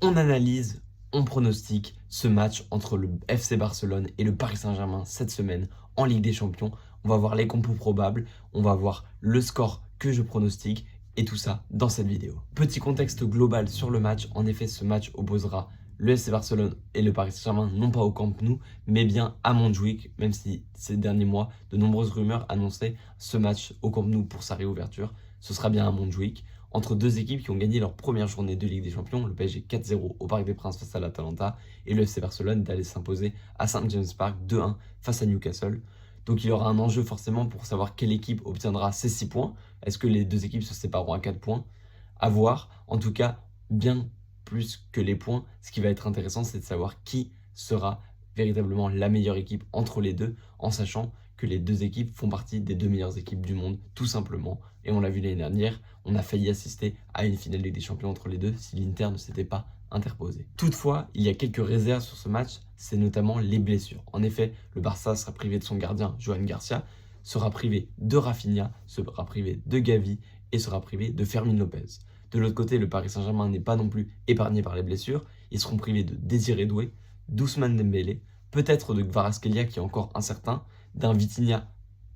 On analyse, on pronostique ce match entre le FC Barcelone et le Paris Saint-Germain cette semaine en Ligue des Champions. On va voir les compos probables, on va voir le score que je pronostique et tout ça dans cette vidéo. Petit contexte global sur le match. En effet, ce match opposera le FC Barcelone et le Paris Saint-Germain, non pas au Camp Nou, mais bien à Montjuïc, même si ces derniers mois, de nombreuses rumeurs annonçaient ce match au Camp Nou pour sa réouverture. Ce sera bien à Montjuïc, entre deux équipes qui ont gagné leur première journée de Ligue des Champions, le PSG 4-0 au Parc des Princes face à l'Atalanta et le FC Barcelone d'aller s'imposer à St. James Park 2-1 face à Newcastle. Donc il y aura un enjeu forcément pour savoir quelle équipe obtiendra ces 6 points. Est-ce que les deux équipes se sépareront à 4 points? À voir. En tout cas, bien plus que les points, ce qui va être intéressant, c'est de savoir qui sera véritablement la meilleure équipe entre les deux, en sachant que les deux équipes font partie des deux meilleures équipes du monde, tout simplement. Et on l'a vu l'année dernière, on a failli assister à une finale Ligue des Champions entre les deux si l'Inter ne s'était pas interposé. Toutefois, il y a quelques réserves sur ce match, c'est notamment les blessures. En effet, le Barça sera privé de son gardien, Johan Garcia, sera privé de Rafinha, sera privé de Gavi et sera privé de Fermin Lopez. De l'autre côté, le Paris Saint-Germain n'est pas non plus épargné par les blessures. Ils seront privés de Désiré Doué, d'Ousmane Dembélé, peut-être de Kvaratskhelia qui est encore incertain, d'un Vitinha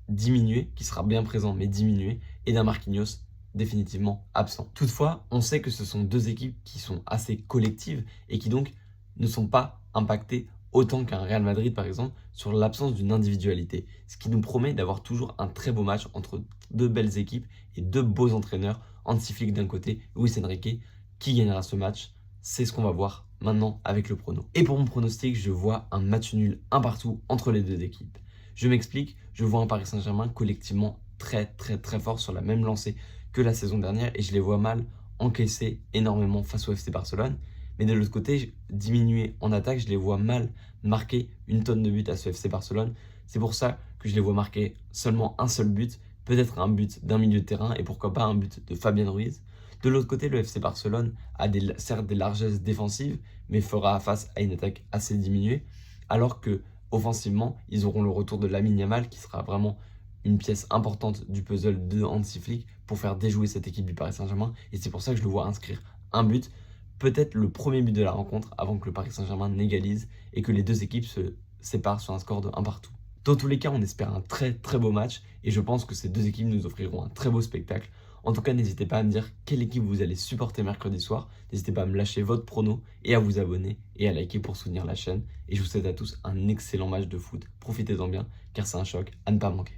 diminué, qui sera bien présent mais diminué, et d'un Marquinhos définitivement absent. Toutefois, on sait que ce sont deux équipes qui sont assez collectives et qui donc ne sont pas impactées autant qu'un Real Madrid par exemple sur l'absence d'une individualité, ce qui nous promet d'avoir toujours un très beau match entre deux belles équipes et deux beaux entraîneurs, Hansi Flick d'un côté, Luis Enrique. Qui gagnera ce match? C'est ce qu'on va voir maintenant avec le prono. Et pour mon pronostic, je vois un match nul, un partout entre les deux équipes. Je m'explique, je vois un Paris Saint-Germain collectivement très fort sur la même lancée que la saison dernière et je les vois mal encaisser énormément face au FC Barcelone. Mais de l'autre côté, diminuer en attaque, je les vois mal marquer une tonne de buts à ce FC Barcelone. C'est pour ça que je les vois marquer seulement un seul but, peut-être un but d'un milieu de terrain et pourquoi pas un but de Fabien Ruiz. De l'autre côté, le FC Barcelone a certes des largesses défensives, mais fera face à une attaque assez diminuée, alors que offensivement, ils auront le retour de Lamine Yamal qui sera vraiment une pièce importante du puzzle de Hansi Flick pour faire déjouer cette équipe du Paris Saint-Germain. Et c'est pour ça que je le vois inscrire un but, peut-être le premier but de la rencontre avant que le Paris Saint-Germain n'égalise et que les deux équipes se séparent sur un score de 1 partout. Dans tous les cas, on espère un très beau match et je pense que ces deux équipes nous offriront un très beau spectacle. En tout cas, n'hésitez pas à me dire quelle équipe vous allez supporter mercredi soir. N'hésitez pas à me lâcher votre prono et à vous abonner et à liker pour soutenir la chaîne. Et je vous souhaite à tous un excellent match de foot. Profitez-en bien car c'est un choc à ne pas manquer.